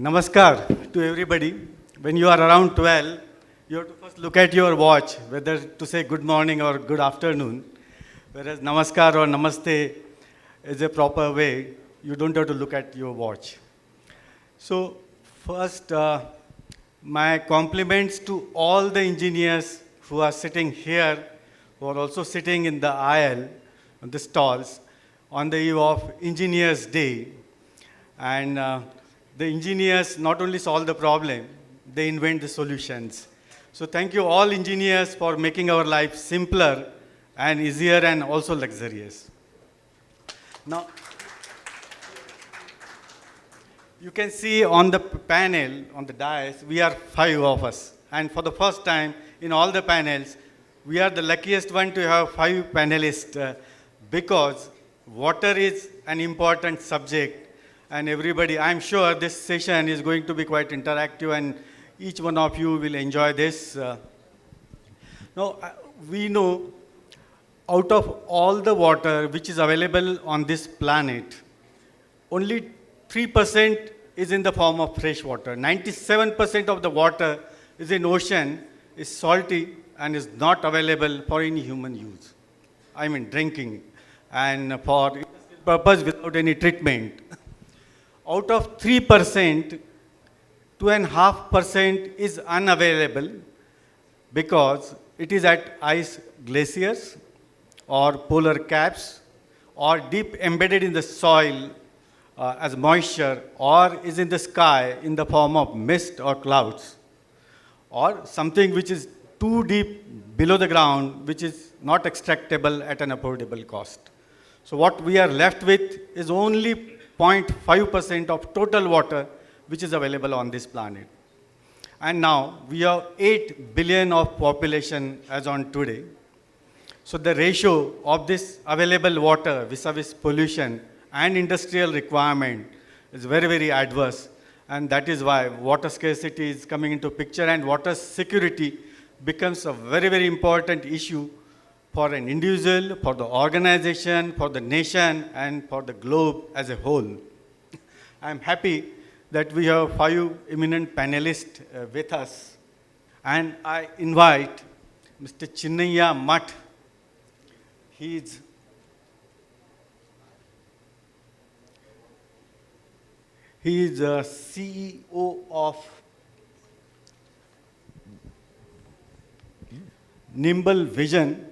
Namaskar to everybody. When you are around 12, you have to first look at your watch, whether to say good morning or good afternoon. Whereas Namaskar or Namaste is a proper way. You don't have to look at your watch. So first, my compliments to all the engineers who are sitting here, who are also sitting in the aisle, on the stalls, on the eve of Engineers Day. And the engineers not only solve the problem, they invent the solutions. So thank you all engineers for making our life simpler and easier and also luxurious. Now, you can see on the panel, on the dais, we are 5 of us. And for the first time in all the panels, we are the luckiest one to have 5 panelists because water is an important subject. And everybody, I'm sure this session is going to be quite interactive and each one of you will enjoy this. Now, we know out of all the water which is available on this planet, only 3% is in the form of fresh water. 97% of the water is in ocean, is salty and is not available for any human use. I mean drinking and for industrial purpose without any treatment. Out of 3%, 2.5% is unavailable because it is at ice glaciers or polar caps or deep embedded in the soil as moisture or is in the sky in the form of mist or clouds or something which is too deep below the ground which is not extractable at an affordable cost. So what we are left with is only 0.5% of total water which is available on this planet. And now we have 8 billion of population as on today. So the ratio of this available water vis-a-vis pollution and industrial requirement is very, very adverse. And that is why water scarcity is coming into picture and water security becomes a very, very important issue for an individual, for the organization, for the nation, and for the globe as a whole. I'm happy that we have 5 eminent panelists with us. And I invite Mr. Chinnaya Mutt. He is CEO of Nimble Vision,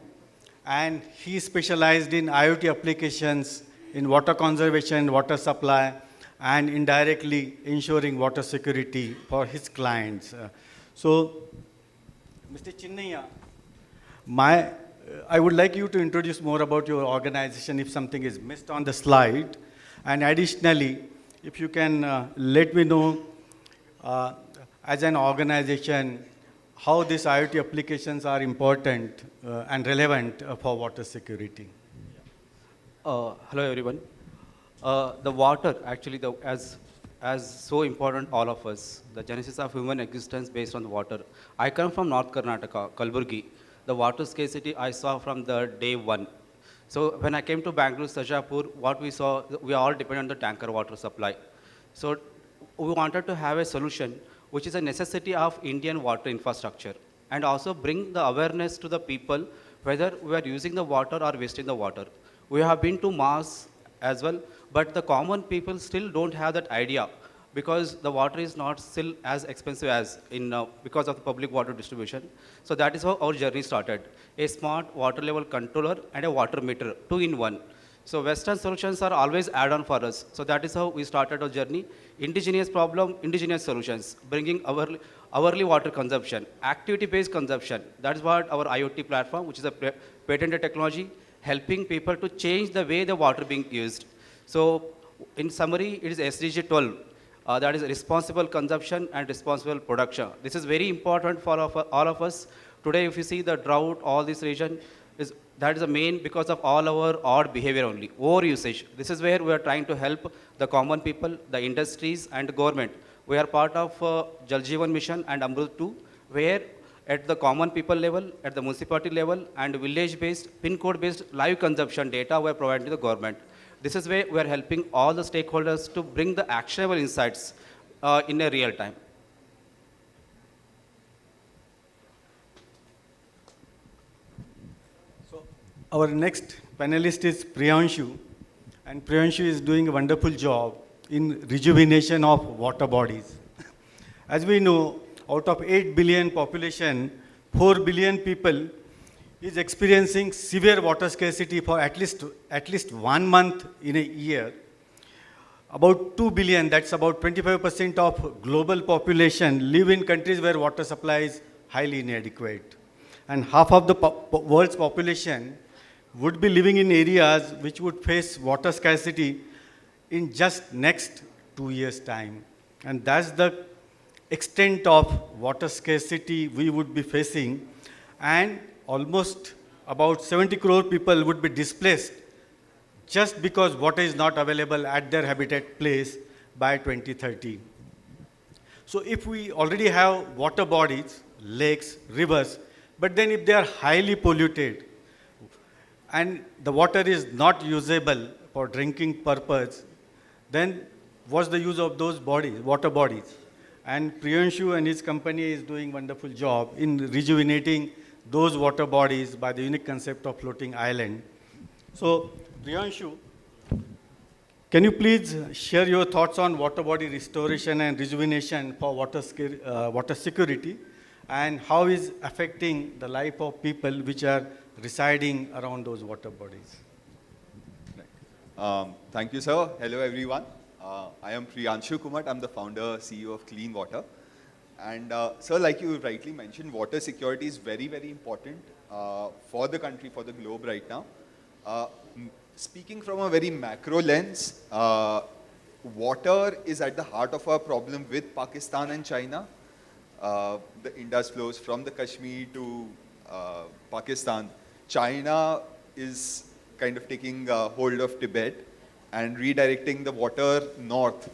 and he specialized in IoT applications in water conservation, water supply, and indirectly ensuring water security for his clients. So, Mr. Chinnaya, I would like you to introduce more about your organization if something is missed on the slide. And additionally, if you can let me know as an organization how these IoT applications are important and relevant for water security. Hello everyone. The water actually, as so important all of us, the genesis of human existence based on the water. I come from North Karnataka, Kalburgi. The water scarcity I saw from the day one. So when I came to Bangalore, Sajapur, what we saw, we all depend on the tanker water supply. So we wanted to have a solution which is a necessity of Indian water infrastructure and also bring the awareness to the people whether we are using the water or wasting the water. We have been to Mars as well, but the common people still don't have that idea because the water is not still as expensive as in because of the public water distribution. So that is how our journey started. A smart water level controller and a water meter, 2 in 1. So Western solutions are always add-on for us. So that is how we started our journey. Indigenous problem, indigenous solutions, bringing hourly water consumption, activity-based consumption. That is what our IoT platform, which is a patented technology, helping people to change the way the water being used. So in summary, it is SDG 12. That is responsible consumption and responsible production. This is very important for all of us. Today, if you see the drought, all this region, that is the main because of all our odd behavior only, over usage. This is where we are trying to help the common people, the industries and the government. We are part of Jal Jeevan Mission and Amrut 2, where at the common people level, at the municipality level and village-based, pin code-based live consumption data we are providing to the government. This is where we are helping all the stakeholders to bring the actionable insights in a real time. Our next panelist is Priyanshu, and Priyanshu is doing a wonderful job in rejuvenation of water bodies. As we know, out of 8 billion population, 4 billion people is experiencing severe water scarcity for at least 1 month in a year. About 2 billion, that's about 25% of global population, live in countries where water supply is highly inadequate. And half of the world's population would be living in areas which would face water scarcity in just next 2 years' time. And that's the extent of water scarcity we would be facing. And almost about 70 crore people would be displaced just because water is not available at their habitat place by 2030. So if we already have water bodies, lakes, rivers, but then if they are highly polluted and the water is not usable for drinking purpose, then what's the use of those bodies, water bodies? And Priyanshu and his company is doing wonderful job in rejuvenating those water bodies by the unique concept of floating island. So, Priyanshu, can you please share your thoughts on water body restoration and rejuvenation for water security, and how is affecting the life of people which are residing around those water bodies? Thank you, sir. Hello, everyone. I am Priyanshu Kumar. I'm the founder, CEO of Clean Water. And sir, like you rightly mentioned, water security is very, very important for the country, for the globe right now. Speaking from a very macro lens, water is at the heart of our problem with Pakistan and China. The Indus flows from the Kashmir to Pakistan. China is kind of taking hold of Tibet and redirecting the water north.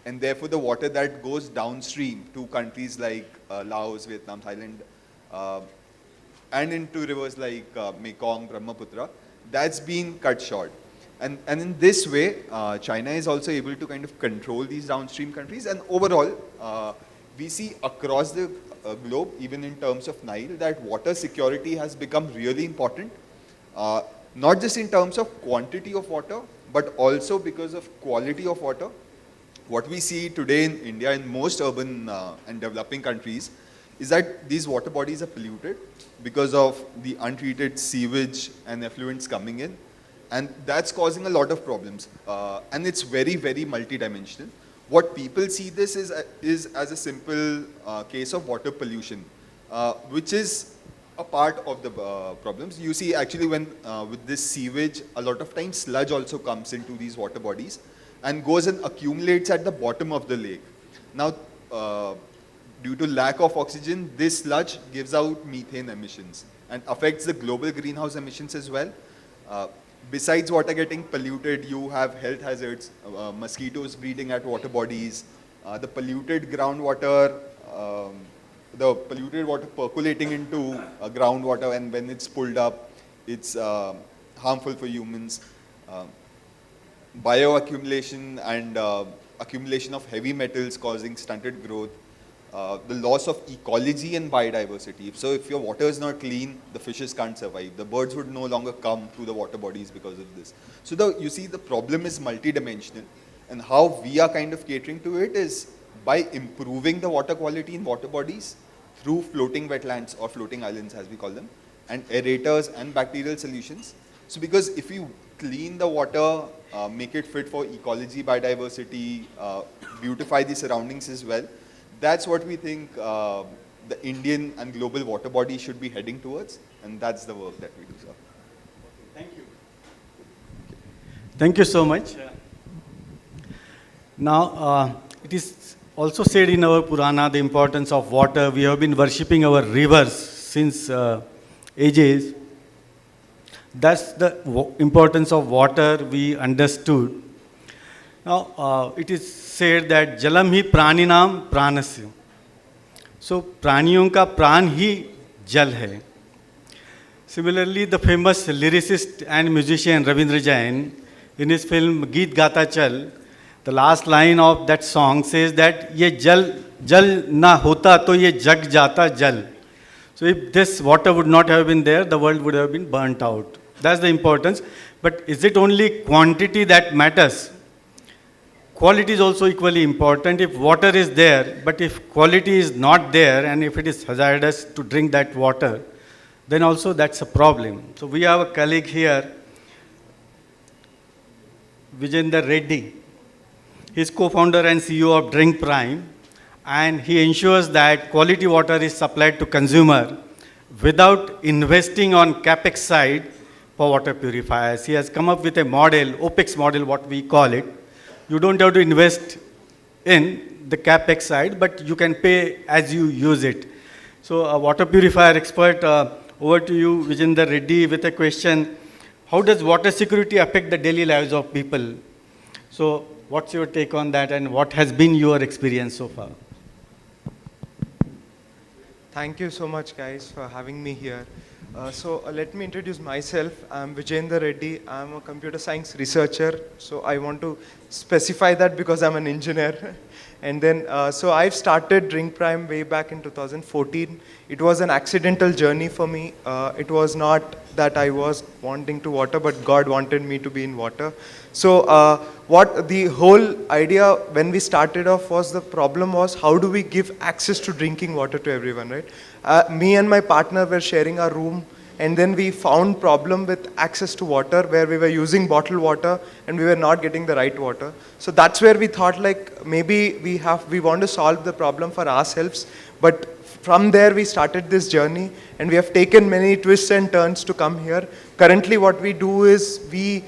And therefore the water that goes downstream to countries like Laos, Vietnam, Thailand, and into rivers like Mekong, Brahmaputra, that's been cut short. And in this way, China is also able to kind of control these downstream countries. And overall, we see across the globe, even in terms of Nile, that water security has become really important. Not just in terms of quantity of water, but also because of quality of water. What we see today in India, in most urban and developing countries, is that these water bodies are polluted because of the untreated sewage and effluents coming in. And that's causing a lot of problems. And it's very, very multidimensional. What people see this is as a simple case of water pollution, which is a part of the problems. You see, actually, when with this sewage, a lot of times sludge also comes into these water bodies and goes and accumulates at the bottom of the lake. Now, due to lack of oxygen, this sludge gives out methane emissions and affects the global greenhouse emissions as well. Besides water getting polluted, you have health hazards, mosquitoes breeding at water bodies, the polluted groundwater, the polluted water percolating into groundwater, and when it's pulled up, it's harmful for humans. Bioaccumulation and accumulation of heavy metals causing stunted growth. The loss of ecology and biodiversity. So if your water is not clean, the fishes can't survive. The birds would no longer come to the water bodies because of this. So you see, the problem is multidimensional, and how we are kind of catering to it is by improving the water quality in water bodies through floating wetlands or floating islands, as we call them, and aerators and bacterial solutions. So because if you clean the water, make it fit for ecology, biodiversity, beautify the surroundings as well, that's what we think the Indian and global water body should be heading towards, and that's the work that we do, sir. Thank you. Thank you so much. Now, it is also said in our Purana the importance of water. We have been worshipping our rivers since ages. That's the importance of water we understood. Now, it is said that jalam hi praninam pranasya. So, प्रानियों का प्राण ही जल है. Similarly, the famous lyricist and musician Ravindra Jain, in his film Geet Gata Chal, The last line of that song says that ye jal na hota to ye jag jata jal. So if this water would not have been there, the world would have been burnt out. That's the importance. But is it only quantity that matters? Quality is also equally important. If water is there, but if quality is not there, and if it is hazardous to drink that water, then also that's a problem. So we have a colleague here, Vijender Reddy. He is co-founder and CEO of Drink Prime, and he ensures that quality water is supplied to consumer without investing on capex side for water purifiers. He has come up with a model, OPEX model, what we call it. You don't have to invest in the capex side, but you can pay as you use it. So a water purifier expert, over to you, Vijender Reddy, with a question. How does water security affect the daily lives of people? So what's your take on that, and what has been your experience so far? Thank you so much, guys, for having me here. Let me introduce myself. I'm Vijender Reddy. I'm a computer science researcher. So I want to specify that because I'm an engineer. And then, so I've started Drink Prime way back in 2014. It was an accidental journey for me. It was not that I was wanting to water, but God wanted me to be in water. So what the whole idea when we started off was, the problem was, how do we give access to drinking water to everyone, right? Me and my partner were sharing our room, and then we found problem with access to water, where we were using bottled water and we were not getting the right water. So that's where we thought, like, maybe we want to solve the problem for ourselves. But from there we started this journey, and we have taken many twists and turns to come here. Currently what we do is we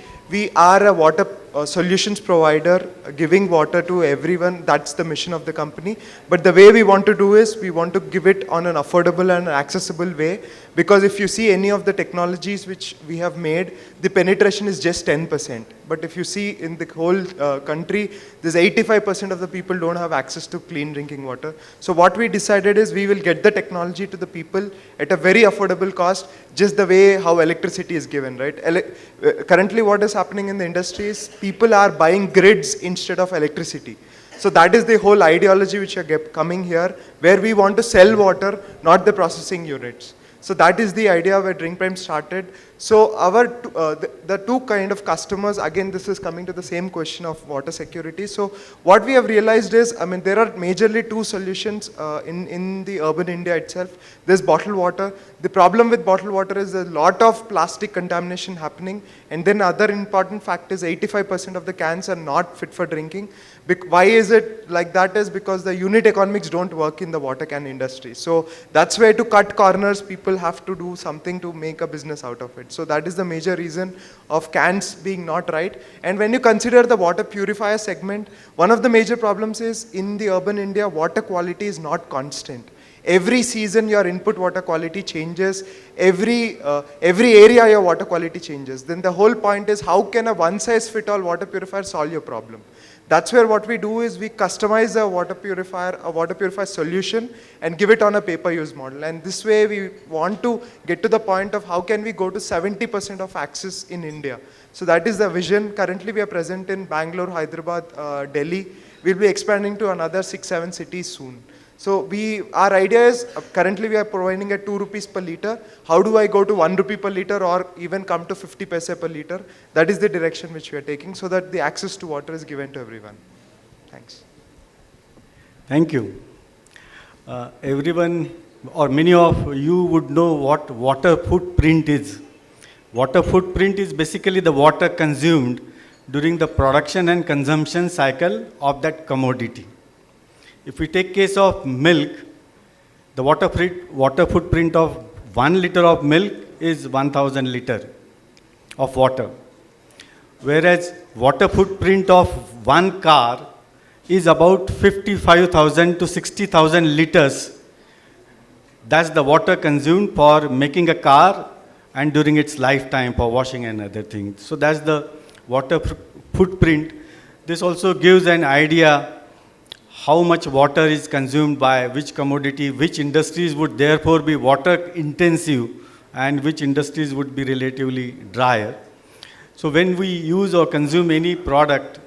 are a water solutions provider, giving water to everyone. That's the mission of the company. But the way we want to do is, we want to give it on an affordable and accessible way. Because if you see any of the technologies which we have made, the penetration is just 10%. But if you see in the whole country, there's 85% of the people don't have access to clean drinking water. So what we decided is, we will get the technology to the people at a very affordable cost, just the way how electricity is given, right? Currently what is happening in the industry is, people are buying grids instead of electricity. So that is the whole ideology which are coming here, where we want to sell water, not the processing units. So that is the idea where Drink Prime started. So our the two kind of customers, again this is coming to the same question of water security. So what we have realized is, I mean, there are majorly two solutions in the urban India itself. There's bottled water. The problem with bottled water is there's a lot of plastic contamination happening. And then other important fact is, 85% of the cans are not fit for drinking. Why is it like that? Is because the unit economics don't work in the water can industry. So that's where, to cut corners, people have to do something to make a business out of it. So that is the major reason of cans being not right. And when you consider the water purifier segment, one of the major problems is, in the urban India, water quality is not constant. Every season your input water quality changes. Every area your water quality changes. Then the whole point is, how can a one-size-fits-all water purifier solve your problem? That's where what we do is, we customize a water purifier solution, and give it on a pay-per-use model. And this way we want to get to the point of, how can we go to 70% of access in India. So that is the vision. Currently we are present in Bangalore, Hyderabad, Delhi. We'll be expanding to another 6-7 cities soon. So our idea is, currently we are providing at 2 rupees per liter. How do I go to 1 rupee per liter, or even come to 50 paise per liter? That is the direction which we are taking, so that the access to water is given to everyone. Thanks. Thank you. Everyone, or many of you would know what water footprint is. Water footprint is basically the water consumed during the production and consumption cycle of that commodity. If we take case of milk, the water footprint of 1 liter of milk is 1000 liter of water. Whereas water footprint of one car is about 55,000 to 60,000 liters. That's the water consumed for making a car and during its lifetime for washing and other things. So that's the water footprint. This also gives an idea how much water is consumed by which commodity, which industries would therefore be water intensive, and which industries would be relatively drier. So when we use or consume any product,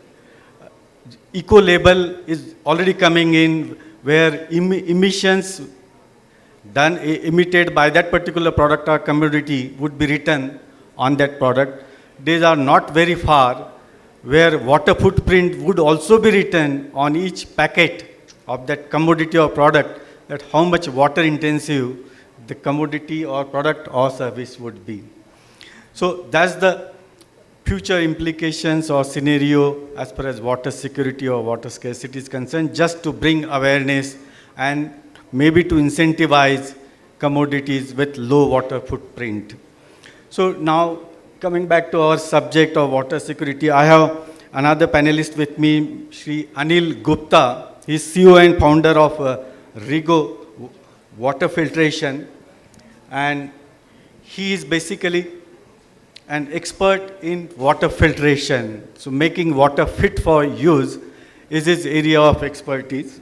eco label is already coming in, where emissions emitted by that particular product or commodity would be written on that product. These are not very far, where water footprint would also be written on each packet of that commodity or product, that how much water intensive the commodity or product or service would be. So that's the future implications or scenario as far as water security or water scarcity is concerned, just to bring awareness and maybe to incentivize commodities with low water footprint. So now, coming back to our subject of water security, I have another panelist with me, Shri Anil Gupta. He is CEO and founder of Rigo Water Filtration, and he is basically an expert in water filtration. So making water fit for use is his area of expertise.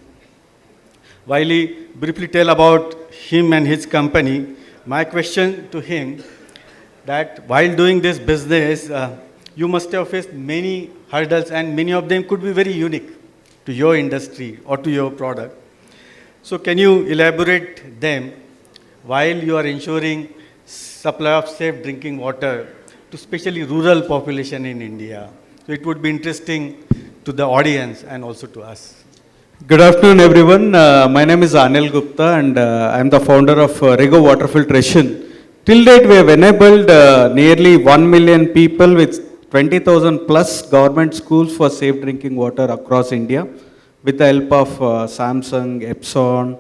While he briefly tell about him and his company, my question to him, that while doing this business, you must have faced many hurdles, and many of them could be very unique to your industry or to your product. So can you elaborate them while you are ensuring supply of safe drinking water to especially rural population in India? So it would be interesting to the audience and also to us. Good afternoon, everyone. My name is Anil Gupta, and I am the founder of Rigo Water Filtration. Till date, we have enabled nearly 1 million people with 20,000 plus government schools for safe drinking water across India, with the help of Samsung, Epson,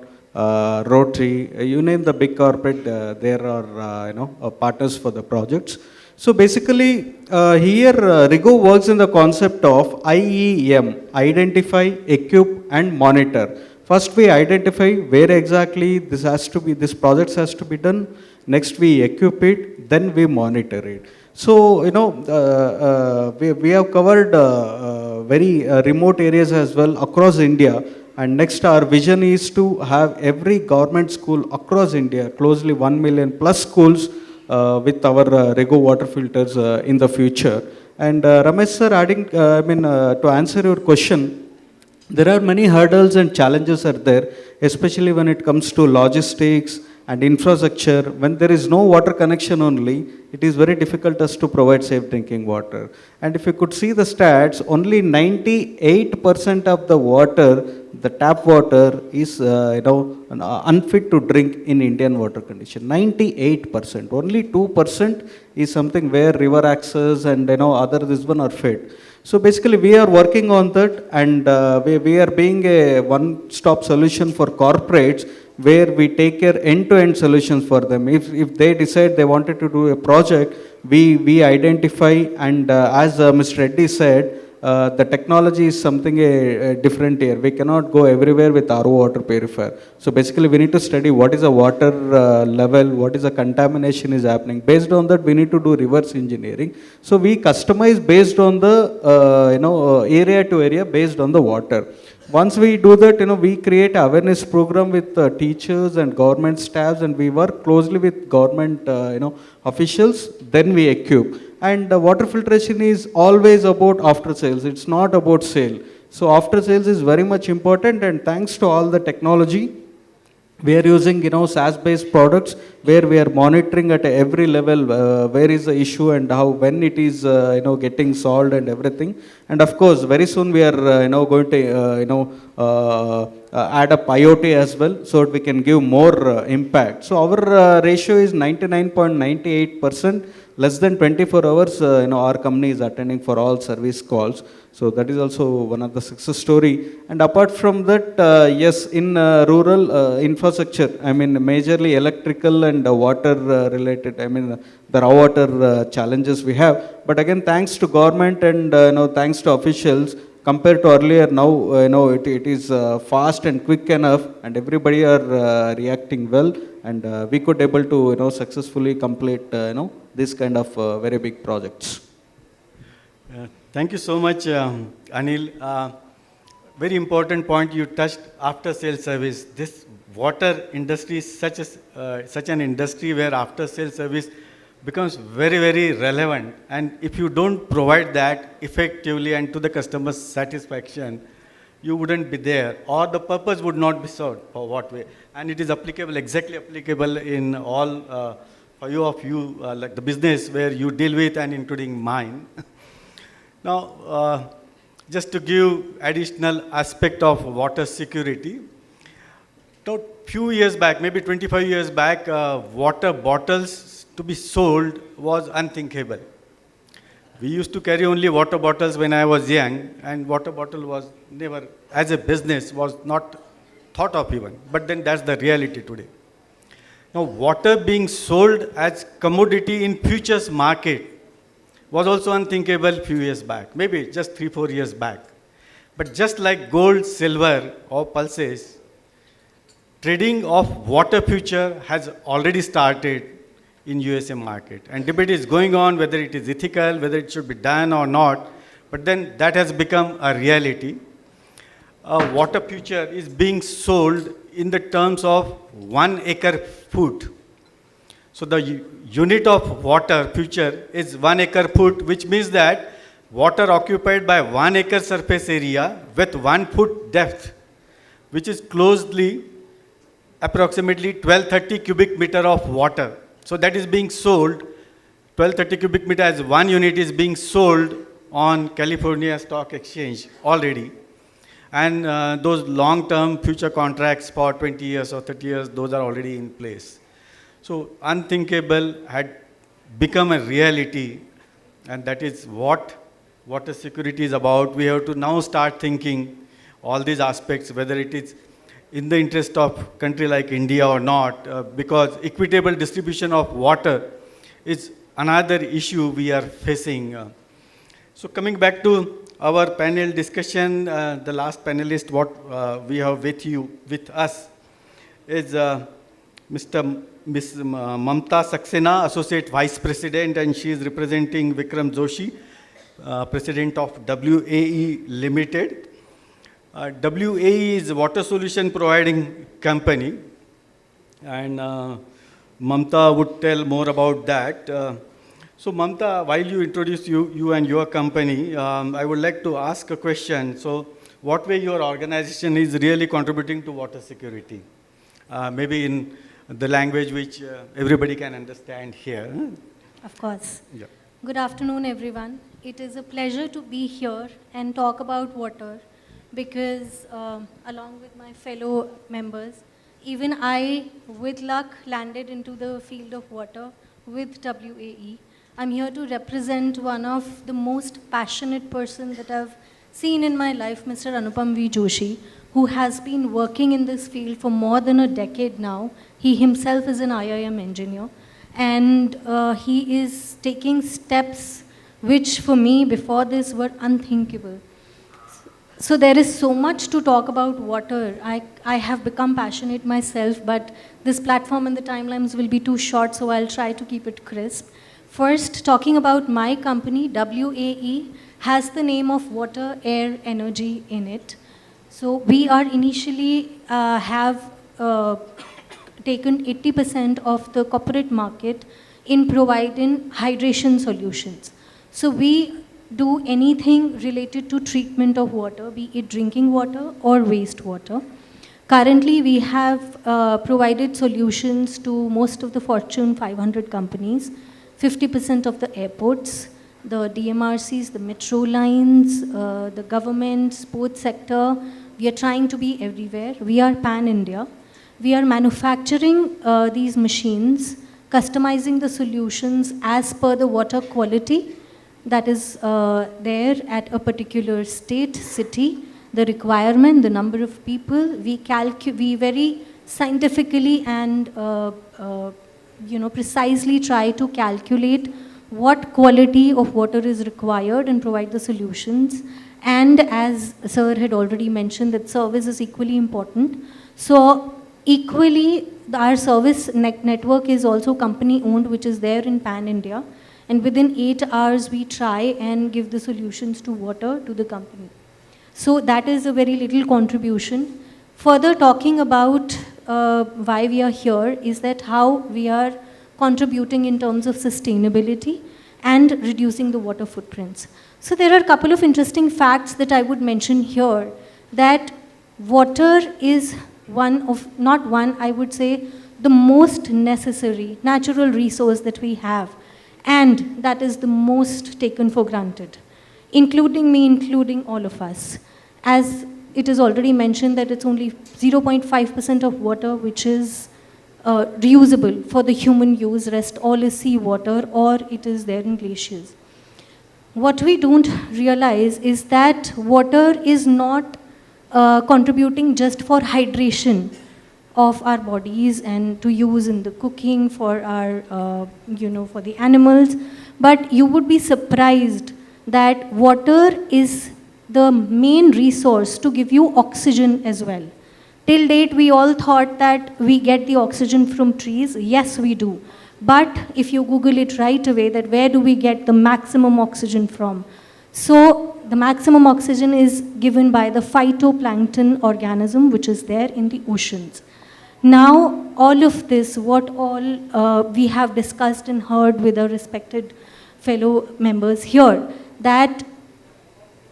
Rotary, you name the big corporate, there are partners for the projects. So basically, here Rigo works in the concept of IEM, identify, equip, and monitor. First, we identify where exactly this project has to be done. Next, we equip it, then we monitor it. So, we have covered very remote areas as well across India. And next, our vision is to have every government school across India, closely 1 million plus schools, with our Rigo water filters in the future. And Ramesh sir, adding, to answer your question, there are many hurdles and challenges are there, especially when it comes to logistics and infrastructure. When there is no water connection only, it is very difficult us to provide safe drinking water. And if you could see the stats, only 98% of the water, the tap water, is unfit to drink in Indian water condition. 98%. Only 2% is something where river access and other this one are fit. So basically, we are working on that, and we are being a one-stop solution for corporates, where we take care end-to-end solutions for them. If they decide they wanted to do a project, we identify, and as Mr. Reddy said, the technology is something different here. We cannot go everywhere with RO water purifier. So basically, we need to study what is the water level, what is the contamination is happening. Based on that, we need to do reverse engineering. So we customize based on the area to area based on the water. Once we do that, we create awareness program with teachers and government staffs, and we work closely with government, officials. Then we equip. And water filtration is always about after sales. It's not about sale. So after sales is very much important. And thanks to all the technology, we are using SaaS-based products, where we are monitoring at every level where is the issue and how, when it is getting solved and everything. And of course, very soon we are going to add up IoT as well, so that we can give more impact. So our ratio is 99.98%. Less than 24 hours, our company is attending for all service calls. So that is also one of the success story. And apart from that, yes, in rural infrastructure, majorly electrical and water related, the raw water challenges we have. But again, thanks to government and thanks to officials, compared to earlier, now it is fast and quick enough, and everybody are reacting well, and we could able to successfully complete this kind of very big projects. Thank you so much, Anil. Very important point you touched, after sales service. This water industry is such an industry where after sales service becomes very, very relevant. And if you don't provide that effectively and to the customer's satisfaction, you wouldn't be there, or the purpose would not be served. For what way? And it is applicable, exactly applicable in all, for you of you, like the business where you deal with and including mine. Now, just to give additional aspect of water security, now, few years back, maybe 25 years back, water bottles to be sold was unthinkable. We used to carry only water bottles when I was young, and water bottle was never, as a business, was not thought of even. But then that's the reality today. Now, water being sold as commodity in futures market was also unthinkable few years back, maybe just 3-4 years back. But just like gold, silver, or pulses, trading of water future has already started in USA market. And debate is going on whether it is ethical, whether it should be done or not. But then that has become a reality. A water future is being sold in the terms of 1 acre foot. So the unit of water future is 1 acre foot, which means that water occupied by 1 acre surface area with 1 foot depth, which is closely approximately 1230 cubic meter of water. So that is being sold, 1230 cubic meter as one unit is being sold on California Stock Exchange already. And those long-term future contracts for 20 years or 30 years, those are already in place. So unthinkable had become a reality, and that is what water security is about. We have to now start thinking all these aspects, whether it is in the interest of country like India or not, because equitable distribution of water is another issue we are facing. So coming back to our panel discussion, the last panelist what we have with us is Miss Mamta Saxena, Associate Vice President, and she is representing Vikram Joshi, President of WAE Limited. WAE is a water solution providing company, and Mamta would tell more about that. So Mamta, while you introduce you and your company, I would like to ask a question. So what way your organization is really contributing to water security? Maybe in the language which everybody can understand here. Of course. Yeah. Good afternoon, everyone. It is a pleasure to be here and talk about water because along with my fellow members, even I, with luck, landed into the field of water with WAE. I'm here to represent one of the most passionate person that I've seen in my life, Mr. Anupam V. Joshi, who has been working in this field for more than a decade now. He himself is an IIM engineer, and he is taking steps which for me before this were unthinkable. So there is so much to talk about water. I have become passionate myself, but this platform and the timelines will be too short, so I'll try to keep it crisp. First, talking about my company, WAE has the name of water, air, energy in it. So we are initially have taken 80% of the corporate market in providing hydration solutions. So we do anything related to treatment of water, be it drinking water or wastewater. Currently, we have provided solutions to most of the Fortune 500 companies, 50% of the airports, the DMRCs, the metro lines, the government, sports sector. We are trying to be everywhere. We are pan-India. We are manufacturing these machines, customizing the solutions as per the water quality that is there at a particular state, city, the requirement, the number of people. We very scientifically and precisely try to calculate what quality of water is required and provide the solutions. And as Sir had already mentioned, that service is equally important. So equally, our service network is also company owned, which is there in Pan India. And within 8 hours, we try and give the solutions to water to the company. So that is a very little contribution. Further talking about why we are here is that how we are contributing in terms of sustainability and reducing the water footprints. So there are a couple of interesting facts that I would mention here, that water is one of, not one, I would say, the most necessary natural resource that we have, and that is the most taken for granted, including me, including all of us. As it is already mentioned that it's only 0.5% of water which is reusable for the human use, rest all is seawater or it is there in glaciers. What we don't realize is that water is not contributing just for hydration of our bodies and to use in the cooking for our, for the animals, but you would be surprised that water is the main resource to give you oxygen as well. Till date, we all thought that we get the oxygen from trees. Yes, we do. But if you Google it right away, that where do we get the maximum oxygen from? So the maximum oxygen is given by the phytoplankton organism, which is there in the oceans. Now, all of this, what all we have discussed and heard with our respected fellow members here, that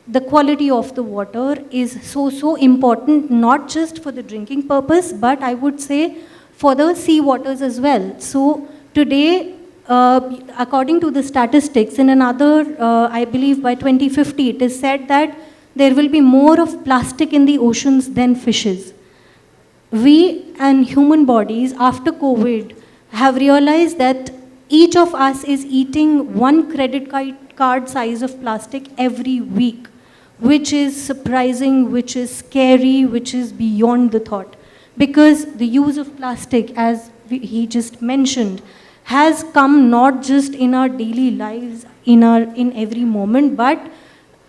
the quality of the water is so important, not just for the drinking purpose, but I would say for the sea waters as well. So today, according to the statistics, in another, I believe by 2050, it is said that there will be more of plastic in the oceans than fishes. We and human bodies, after COVID, have realized that each of us is eating one credit card size of plastic every week, which is surprising, which is scary, which is beyond the thought. Because the use of plastic, as he just mentioned, has come not just in our daily lives, in every moment, but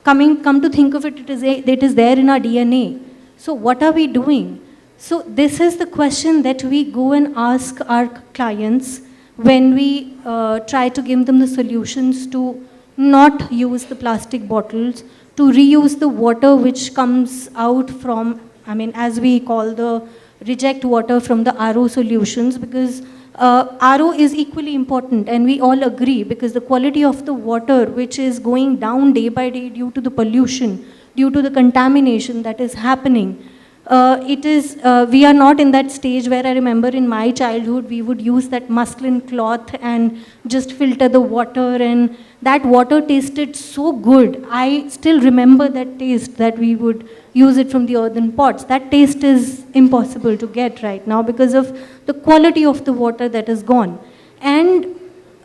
come to think of it, it is there in our DNA. So what are we doing? So this is the question that we go and ask our clients when we try to give them the solutions to not use the plastic bottles, to reuse the water which comes out from, as we call the reject water from the RO solutions, because RO is equally important, and we all agree, because the quality of the water which is going down day by day due to the pollution, due to the contamination that is happening, we are not in that stage where I remember in my childhood we would use that muslin cloth and just filter the water, and that water tasted so good. I still remember that taste, that we would use it from the earthen pots. That taste is impossible to get right now because of the quality of the water that is gone. And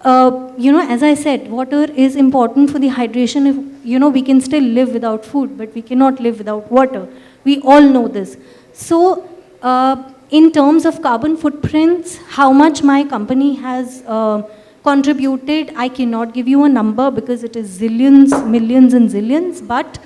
as I said, water is important for the hydration. If, we can still live without food, but we cannot live without water. We all know this. So, in terms of carbon footprints, how much my company has contributed, I cannot give you a number because it is zillions, millions and zillions, but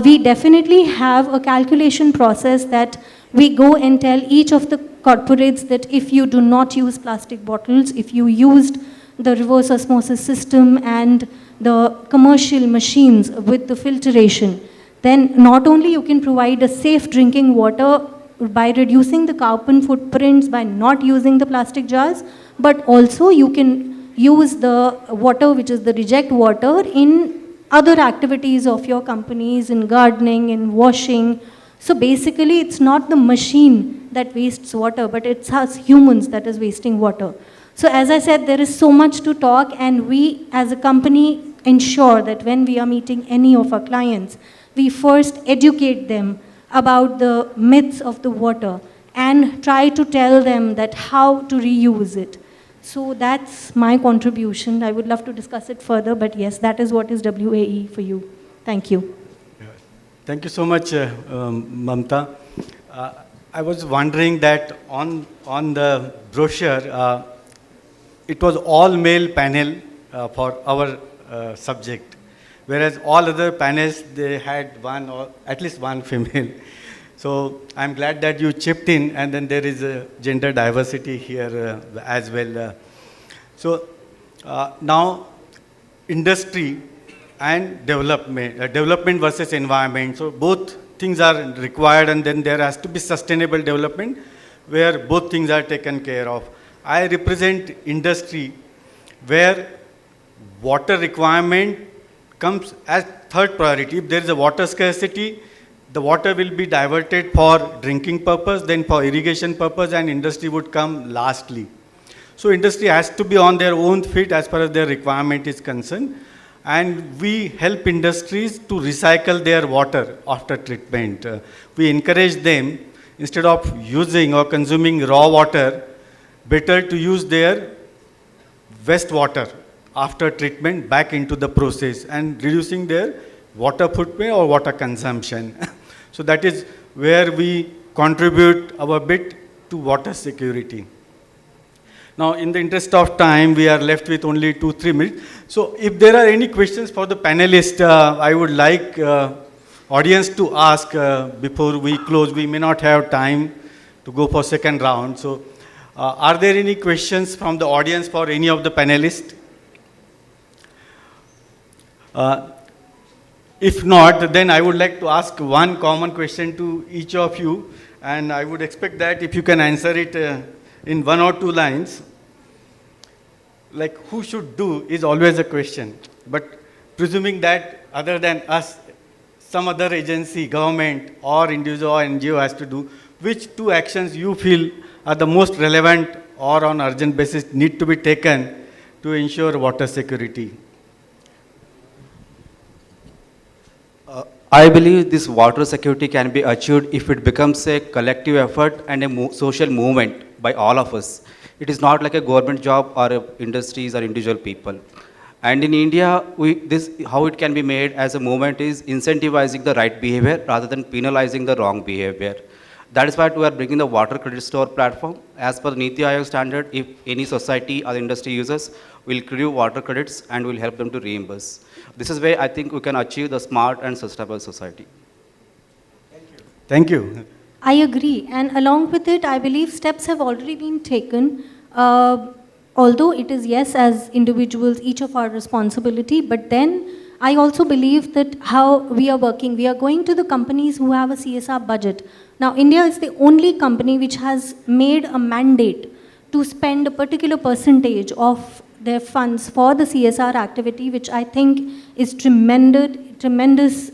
we definitely have a calculation process that we go and tell each of the corporates that if you do not use plastic bottles, if you used the reverse osmosis system and the commercial machines with the filtration, then not only you can provide a safe drinking water by reducing the carbon footprints by not using the plastic jars, but also you can use the water which is the reject water in other activities of your companies, in gardening, in washing. So basically it's not the machine that wastes water, but it's us humans that is wasting water. So as I said, there is so much to talk, and we as a company ensure that when we are meeting any of our clients, we first educate them about the myths of the water and try to tell them that how to reuse it. So that's my contribution. I would love to discuss it further, but yes, that is what is WAE for you. Thank you. Thank you so much, Mamta. I was wondering that on the brochure, it was all male panel for our subject, whereas all other panels, they had one or at least one female. So I'm glad that you chipped in, and then there is a gender diversity here as well. So now industry and development versus environment. So both things are required, and then there has to be sustainable development where both things are taken care of. I represent industry where water requirement comes as third priority. If there is a water scarcity, the water will be diverted for drinking purpose, then for irrigation purpose, and industry would come lastly. So industry has to be on their own feet as far as their requirement is concerned. And we help industries to recycle their water after treatment. We encourage them, instead of using or consuming raw water, better to use their wastewater after treatment back into the process and reducing their water footprint or water consumption. So that is where we contribute our bit to water security. Now, in the interest of time, we are left with only 2-3 minutes. So if there are any questions for the panelists, I would like audience to ask before we close. We may not have time to go for second round. So are there any questions from the audience for any of the panelists? If not, then I would like to ask one common question to each of you, and I would expect that if you can answer it in 1 or 2 lines. Like, who should do is always a question, but presuming that other than us, some other agency, government or individual or NGO has to do, which 2 actions you feel are the most relevant or on urgent basis need to be taken to ensure water security? I believe this water security can be achieved if it becomes a collective effort and a social movement by all of us. It is not like a government job or industries or individual people. And in India, how it can be made as a movement is incentivizing the right behavior rather than penalizing the wrong behavior. That is why we are bringing the water credit store platform. As per the Niti Aayog standard, if any society or industry users will create water credits and will help them to reimburse. This is where I think we can achieve the smart and sustainable society. Thank you. I agree. And along with it, I believe steps have already been taken. Although it is, yes, as individuals, each of our responsibility, but then I also believe that how we are working, we are going to the companies who have a CSR budget. Now, India is the only company which has made a mandate to spend a particular percentage of their funds for the CSR activity, which I think is tremendous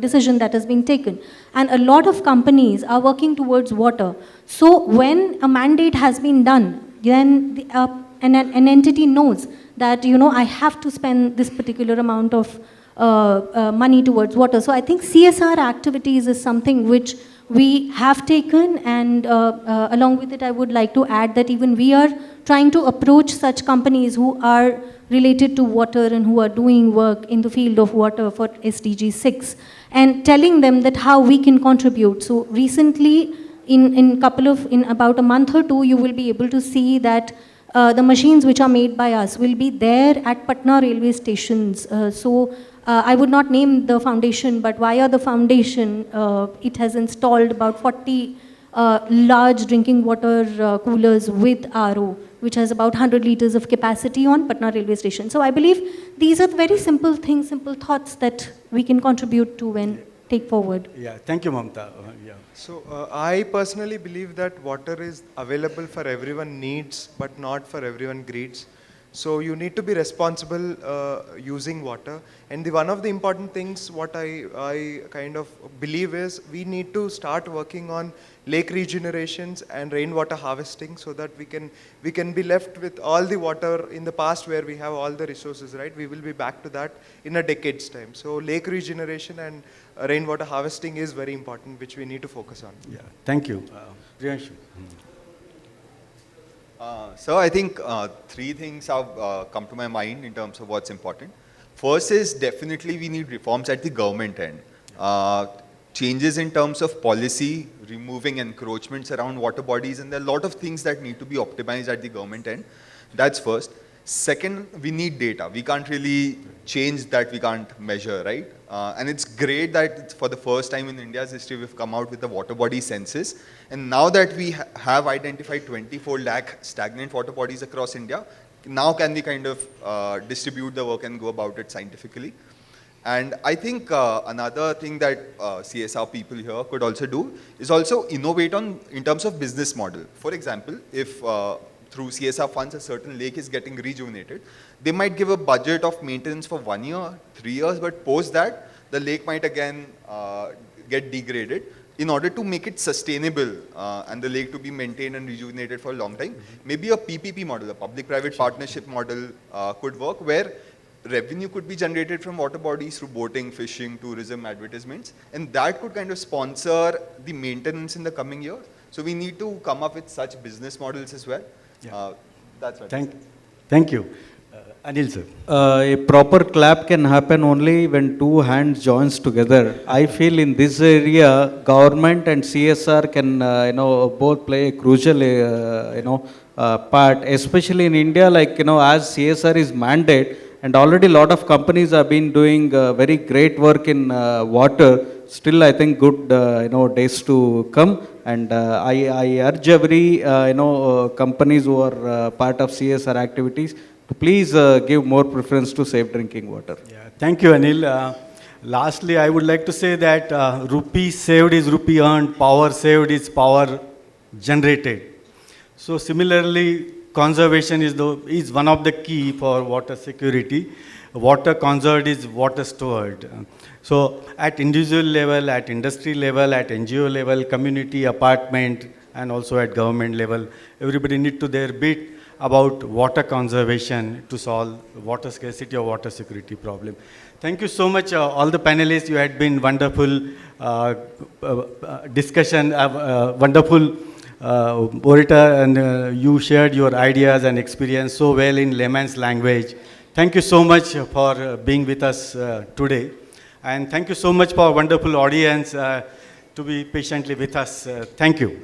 decision that has been taken. And a lot of companies are working towards water. So when a mandate has been done, then an entity knows that, you know, I have to spend this particular amount of money towards water. So I think CSR activities is something which we have taken, and along with it, I would like to add that even we are trying to approach such companies who are related to water and who are doing work in the field of water for SDG 6 and telling them that how we can contribute. So recently, in about a month or 2, you will be able to see that the machines which are made by us will be there at Patna railway stations. I would not name the foundation, but via the foundation, it has installed about 40 large drinking water coolers with RO, which has about 100 liters of capacity on Patna railway station. So I believe these are very simple things, simple thoughts that we can contribute to and take forward. Yeah, thank you, Mamta. Yeah. So I personally believe that water is available for everyone needs, but not for everyone greeds. So you need to be responsible using water. And one of the important things what I kind of believe is we need to start working on lake regenerations and rainwater harvesting so that we can be left with all the water in the past where we have all the resources, right? We will be back to that in a decade's time. So lake regeneration and rainwater harvesting is very important, which we need to focus on. Yeah, thank you. Priyanshu. So I think 3 things have come to my mind in terms of what's important. First is definitely we need reforms at the government end. Changes in terms of policy, removing encroachments around water bodies, and there are a lot of things that need to be optimized at the government end. That's first. Second, we need data. We can't really change that we can't measure, right? And it's great that for the first time in India's history, we've come out with the water body census. And now that we have identified 24 lakh stagnant water bodies across India, now can we kind of distribute the work and go about it scientifically? And I think another thing that CSR people here could also do is also innovate in terms of business model. For example, if through CSR funds, a certain lake is getting rejuvenated, they might give a budget of maintenance for 1 year, 3 years, but post that, the lake might again get degraded. In order to make it sustainable and the lake to be maintained and rejuvenated for a long time, maybe a PPP model, a public-private partnership model could work, where revenue could be generated from water bodies through boating, fishing, tourism, advertisements, and that could kind of sponsor the maintenance in the coming years. So we need to come up with such business models as well. Yeah. That's what Thank you. Anil sir. A proper clap can happen only when two hands joins together. I feel in this area, government and CSR can, both play a crucial, part, especially in India, as CSR is mandate, and already a lot of companies have been doing very great work in water. Still, I think good, days to come, and I urge every, companies who are part of CSR activities to please give more preference to safe drinking water. Yeah, thank you, Anil. Lastly, I would like to say that rupee saved is rupee earned, power saved is power generated. So similarly, conservation is one of the key for water security. Water conserved is water stored. So at individual level, at industry level, at NGO level, community, apartment, and also at government level, everybody need to their bit about water conservation to solve water scarcity or water security problem. Thank you so much, all the panelists. You had been wonderful discussion, wonderful orator, and you shared your ideas and experience so well in layman's language. Thank you so much for being with us today. And thank you so much for a wonderful audience to be patiently with us. Thank you.